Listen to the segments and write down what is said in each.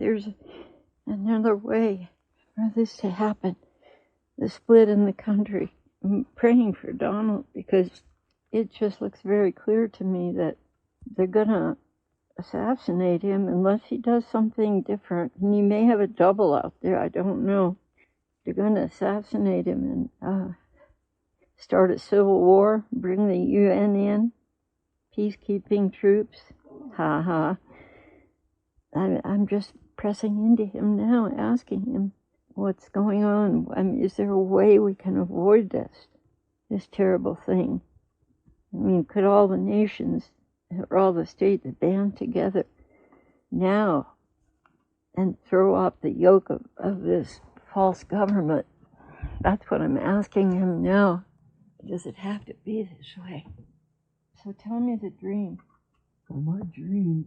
there's another way for this to happen, the split in the country. I'm praying for Donald because it just looks very clear to me that they're going to assassinate him unless he does something different. And he may have a double out there, I don't know. They're going to assassinate him and start a civil war, bring the UN in, peacekeeping troops. Ha ha. I'm just pressing into him now, asking him what's going on. I mean, is there a way we can avoid this terrible thing? I mean, could all the nations or all the states band together now and throw off the yoke of this false government? That's what I'm asking him now. Does it have to be this way? So tell me the dream. Well, my dream,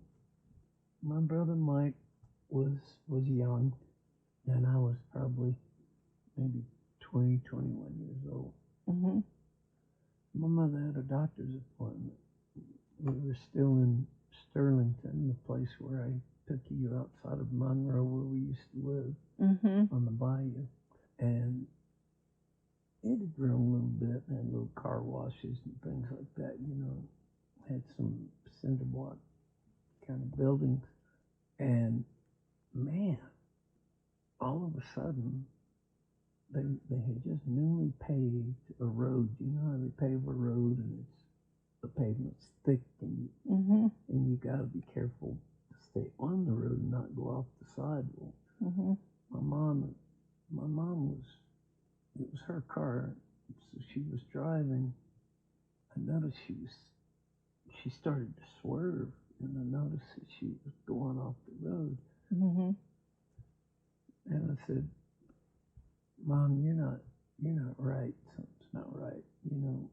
my brother Mike was young, and I was probably maybe 20, 21 years old. Mm-hmm. My mother had a doctor's appointment. We were still in Sterlington, the place where I took you outside of Monroe, where we used to live, Mm-hmm. on the bayou. And it had grown a little bit, and had little car washes and things like that, you know. Had some cinder block kind of buildings. And man, all of a sudden, they had just newly paved a road. You know how they pave a road and the pavement's thick and you got to be careful to stay on the road and not go off the sidewalk. Mm-hmm. My mom was, it was her car, so she was driving. I noticed she started to swerve, and I noticed that she was going off the road. Mm-hmm. And I said, Mom, you're not right. Something's not right. You know,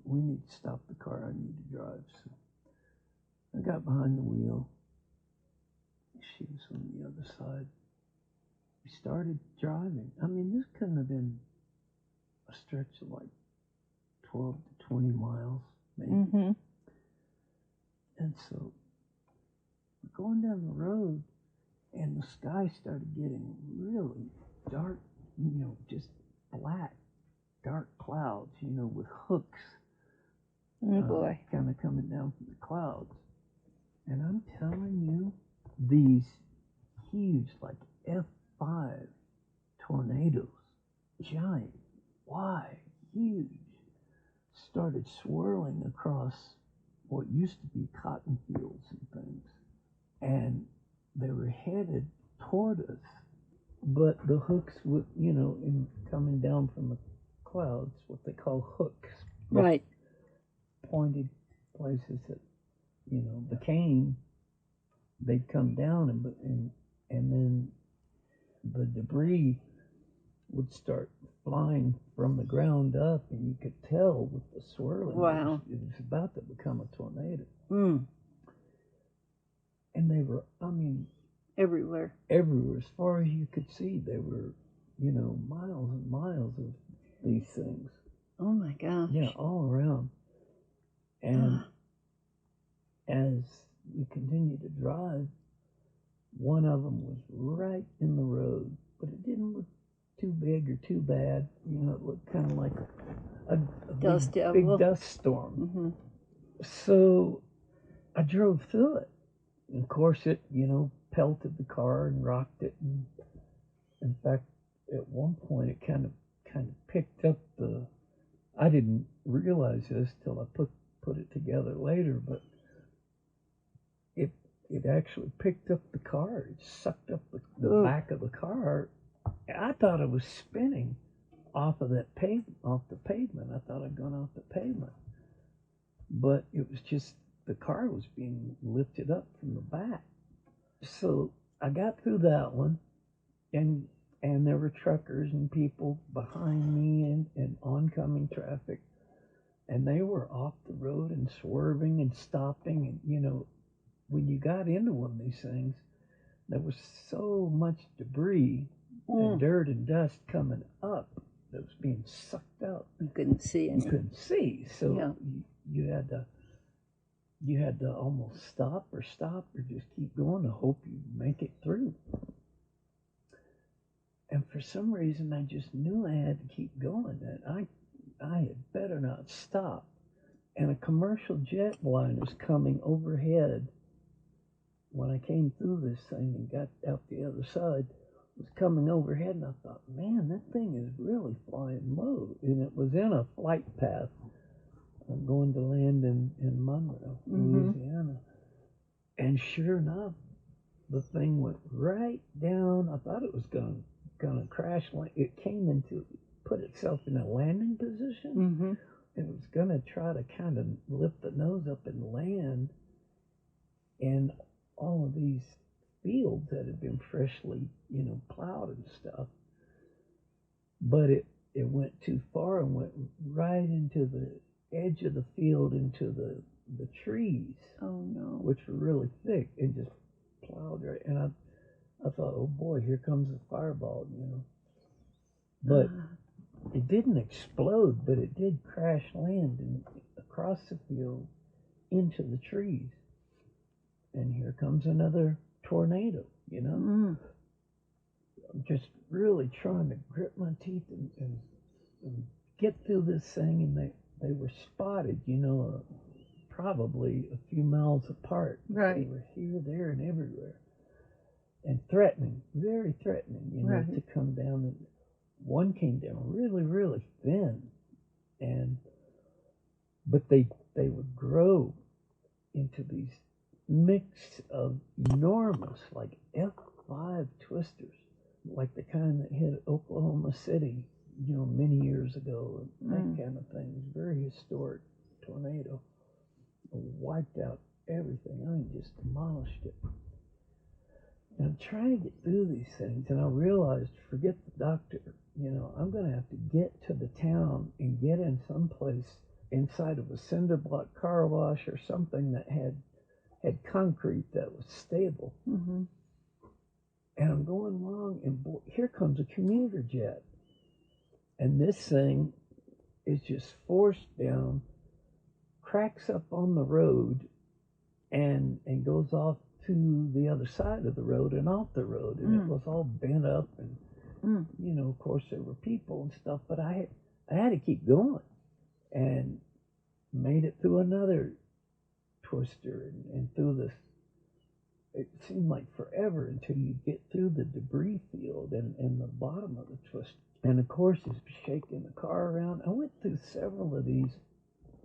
we need to stop the car. I need to drive. So I got behind the wheel. She was on the other side. We started driving. I mean, this couldn't have been a stretch of like 12 to 20 miles, maybe. Mm-hmm. And so we're going down the road, and the sky started getting really dark, you know, just black, dark clouds, you know, with hooks. Oh boy. Kind of coming down from the clouds. And I'm telling you, these huge, like F5 tornadoes, giant, wide, huge, started swirling across what used to be cotton fields and things. And they were headed toward us. But the hooks would, you know, in coming down from the clouds, what they call hooks. Right. Pointed places that, you know, the cane, they'd come down and then the debris would start flying from the ground up, and you could tell with the swirling. Wow. It was about to become a tornado. Mm. And they were, I mean, Everywhere. Everywhere. As far as you could see, they were, you know, miles and miles of these things. Oh my gosh. Yeah, all around. And as we continued to drive, one of them was right in the road, but it didn't look too big or too bad. You know, it looked kind of like a big dust storm. Mm-hmm. So I drove through it. And of course, it, you know, pelted the car and rocked it. And in fact, at one point, it kind of picked up I didn't realize this till I put it together later, but it actually picked up the car. It sucked up the back of the car. I thought it was spinning off the pavement. I thought I'd gone off the pavement. But it was just the car was being lifted up from the back. So I got through that one, and there were truckers and people behind me and oncoming traffic, and they were off the road and swerving and stopping. And, you know, when you got into one of these things, there was so much debris and dirt and dust coming up that was being sucked out. You couldn't see anything. You couldn't see, so you had to you had to almost stop or just keep going to hope you make it through. And for some reason, I just knew I had to keep going, that I had better not stop. And a commercial jet line was coming overhead when I came through this thing and got out the other side. Was coming overhead, and I thought, man, that thing is really flying low. And it was in a flight path. I'm going to land in Monroe, Louisiana. And sure enough, the thing went right down. I thought it was going to crash. It came into, put itself in a landing position. It was going to try to kind of lift the nose up and land. And all of these fields that had been freshly, plowed and stuff. But it went too far and went right into the edge of the field, into the trees. Oh no. Which were really thick, and just plowed right. And I thought, oh boy, here comes the fireball, But it didn't explode, but it did crash land across the field into the trees. And here comes another tornado, I'm just really trying to grit my teeth and get through this thing. And they were spotted, probably a few miles apart. Right. They were here, there, and everywhere. And threatening, very threatening, right. to come down. And one came down really, really thin. But they would grow into these mix of enormous, like F5 twisters, like the kind that hit Oklahoma City, many years ago, and that kind of thing. It was a very historic tornado. It wiped out everything. I mean, just demolished it. And I'm trying to get through these things, and I realized, forget the doctor. I'm going to have to get to the town and get in someplace inside of a cinder block car wash or something that had concrete that was stable. And I'm going along, and here comes a commuter jet. And this thing is just forced down, cracks up on the road, and goes off to the other side of the road and off the road. And it was all bent up, and, of course there were people and stuff, but I had to keep going, and made it through another twister and through this. It seemed like forever until you get through the debris field and the bottom of the twist. And of course, it's shaking the car around. I went through several of these.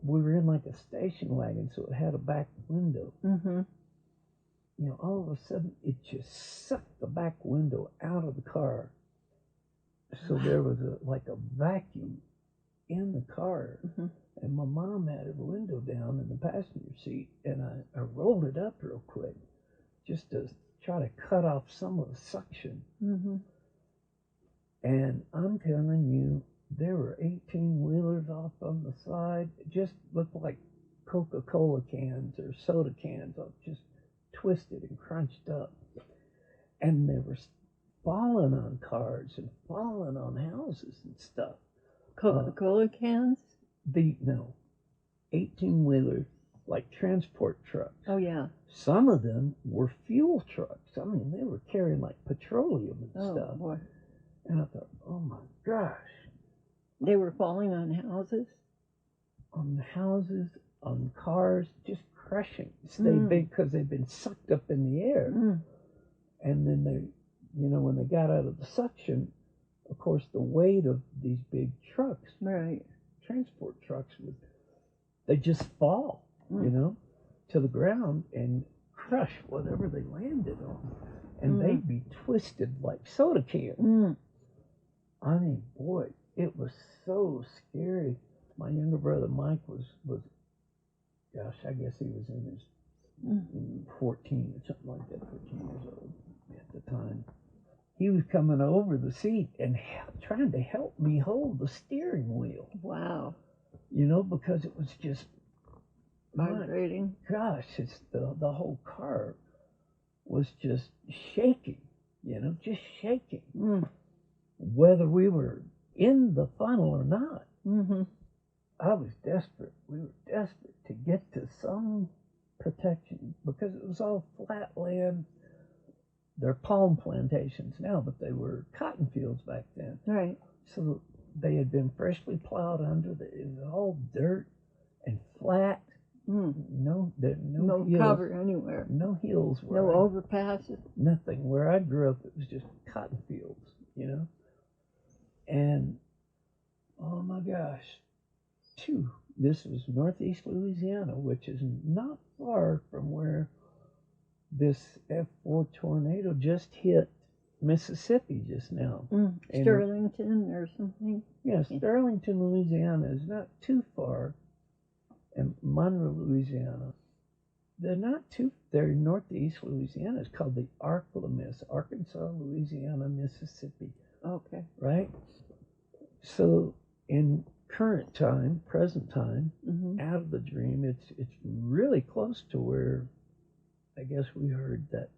We were in like a station wagon, so it had a back window. All of a sudden, it just sucked the back window out of the car. So there was like a vacuum in the car. And my mom had her window down in the passenger seat, and I rolled it up real quick just to try to cut off some of the suction. And I'm telling you, there were 18-wheelers off on the side. It just looked like Coca-Cola cans or soda cans, just twisted and crunched up. And they were falling on cars and falling on houses and stuff. Coca-Cola cans? 18-wheelers, like transport trucks. Oh, yeah. Some of them were fuel trucks. I mean, they were carrying like petroleum and stuff. Oh, boy. And I thought, oh my gosh. They were falling on houses? On houses, on cars, just crushing. Because they've been sucked up in the air. And then they, when they got out of the suction, of course, the weight of these big trucks, right, transport trucks, they just fall, to the ground and crush whatever they landed on. And they'd be twisted like soda cans. I mean, boy, it was so scary. My younger brother Mike was gosh, I guess he was in his 14 or something like that, 14 years old at the time. He was coming over the seat and trying to help me hold the steering wheel. Wow. Because it was just vibrating. Gosh, it's the whole car was just shaking, just shaking. Whether we were in the funnel or not. I was desperate. We were desperate to get to some palm plantations now, but they were cotton fields back then. Right. So they had been freshly plowed under. It was all dirt and flat. No hills. Cover anywhere. No hills. No overpasses. Nothing. Where I grew up, it was just cotton fields, And oh my gosh, this was northeast Louisiana, which is not far from where this F4 tornado just hit Mississippi just now. Sterlington or something. Yeah, Sterlington, Louisiana is not too far. And Monroe, Louisiana. They're northeast Louisiana. It's called the Arklamis, Arkansas, Louisiana, Mississippi. Okay. Right? So in present time, out of the dream, it's really close to where I guess we heard that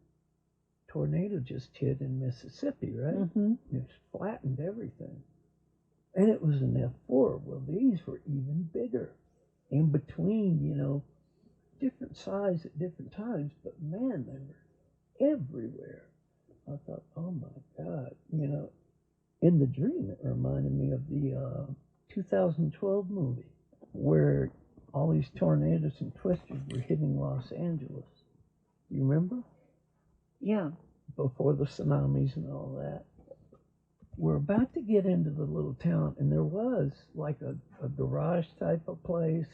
tornado just hit in Mississippi, right? It's flattened everything. And it was an F4. Well, these were even bigger. In between, different size at different times, but man, they were everywhere. I thought, oh my God, in the dream, it reminded me of the 2012 movie where all these tornadoes and twisters were hitting Los Angeles. You remember? Yeah. Before the tsunamis and all that. We're about to get into the little town, and there was like a garage type of place,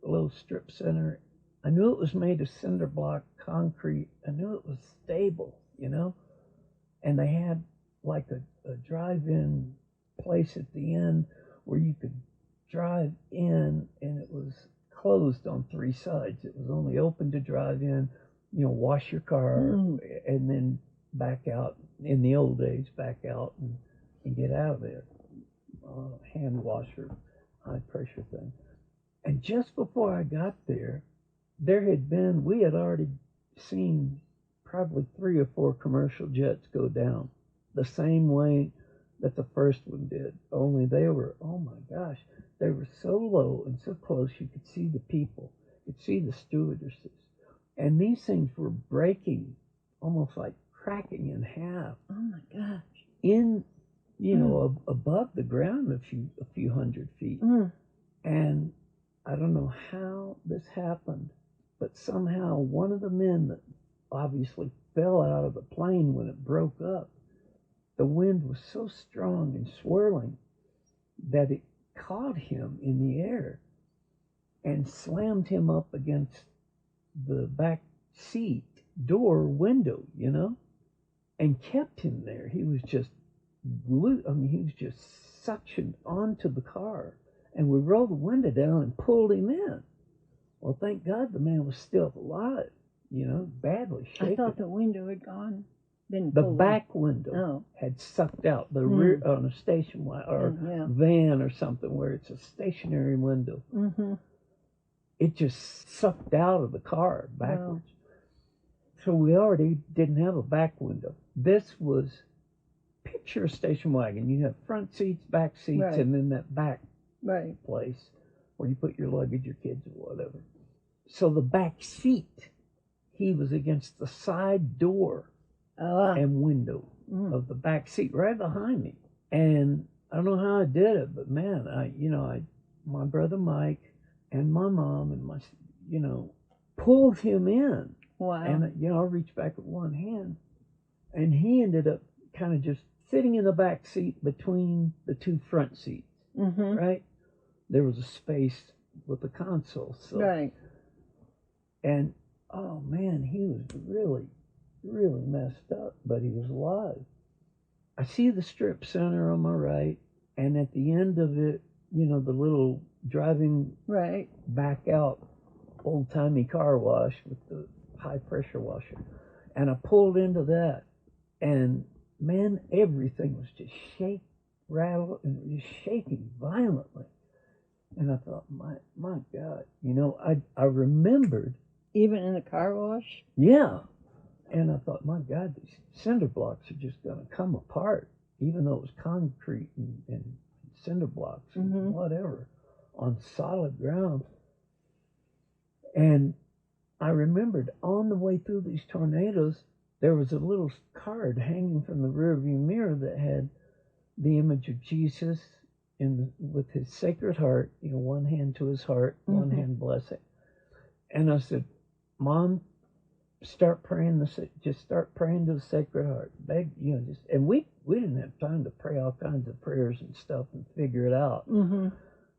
a little strip center. I knew it was made of cinder block concrete. I knew it was stable, And they had like a drive-in place at the end where you could drive in, and it was closed on three sides. It was only open to drive in, wash your car, and then back out. In the old days, back out and get out of there. Hand washer, high pressure thing. And just before I got there, we had already seen probably 3 or 4 commercial jets go down the same way that the first one did. Only they were, oh my gosh, they were so low and so close you could see the people, you could see the stewardesses. And these things were breaking, almost like cracking in half. Oh my gosh. In, above the ground a few hundred feet. And I don't know how this happened, but somehow one of the men that obviously fell out of the plane when it broke up, the wind was so strong and swirling that it caught him in the air and slammed him up against the back seat window, and kept him there. He was just suctioned onto the car, and we rolled the window down and pulled him in. Well, thank God the man was still alive, badly shaken. I thought the window had gone. The back window had sucked out. The rear on a station wagon or van or something where it's a stationary window. It just sucked out of the car backwards. Wow. So we already didn't have a back window. This was, picture a station wagon. You have front seats, back seats, and then that back place where you put your luggage, your kids, or whatever. So the back seat, he was against the side door and window of the back seat right behind me. And I don't know how I did it, but man, my brother Mike and my mom and pulled him in. Wow. And, I reached back with one hand, and he ended up kind of just sitting in the back seat between the 2 front seats, right? There was a space with the console. So. Right. And, oh man, he was really, really messed up, but he was alive. I see the strip center on my right, and at the end of it, the little driving back out old-timey car wash with the high pressure washer. And I pulled into that, and man, everything was just rattle, and just shaking violently. And I thought, my God, I remembered. Even in the car wash? Yeah. And I thought, my God, these cinder blocks are just going to come apart, even though it was concrete and cinder blocks and whatever on solid ground. And I remembered on the way through these tornadoes, there was a little card hanging from the rearview mirror that had the image of Jesus with his sacred heart, one hand to his heart, one hand blessing. And I said, Mom, start praying just start praying to the Sacred Heart. Beg, and we didn't have time to pray all kinds of prayers and stuff and figure it out.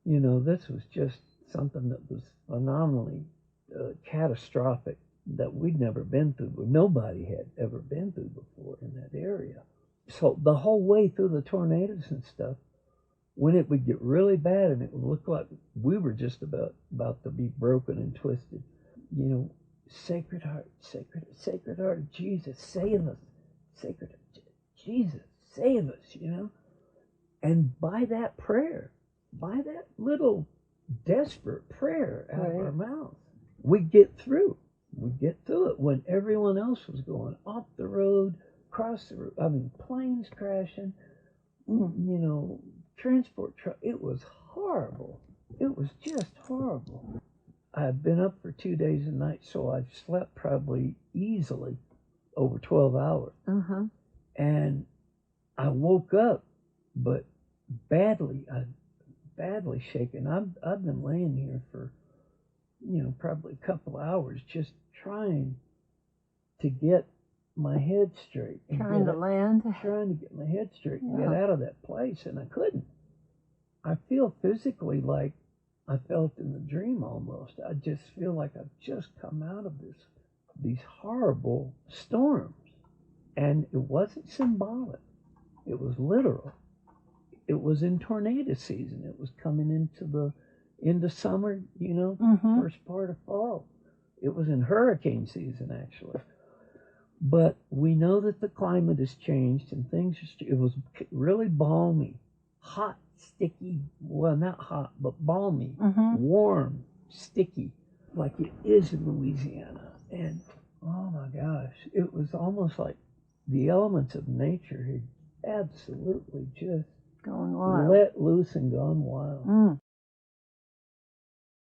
This was just something that was phenomenally catastrophic that we'd never been through, but nobody had ever been through before in that area. So the whole way through the tornadoes and stuff, when it would get really bad and it would look like we were just about to be broken and twisted, Sacred Heart, Sacred Heart of Jesus, save us. Sacred Jesus, save us, And by that prayer, by that little desperate prayer out of our mouths, we get through. We get through it when everyone else was going off the road, across the road. Planes crashing, transport truck. It was horrible. It was just horrible. I've been up for 2 days and nights, so I've slept probably easily over 12 hours. And I woke up, but badly shaken. I've been laying here for, probably a couple hours just trying to get my head straight. Trying to get my head straight and get out of that place, and I couldn't. I feel physically like I felt in the dream almost. I just feel like I've just come out of these horrible storms. And it wasn't symbolic. It was literal. It was in tornado season. It was coming into summer, first part of fall. It was in hurricane season, actually. But we know that the climate has changed and it was really balmy, hot, sticky, well, not hot, but balmy, warm, sticky, like it is in Louisiana. And oh my gosh, it was almost like the elements of nature had absolutely just gone wild, let loose and gone wild.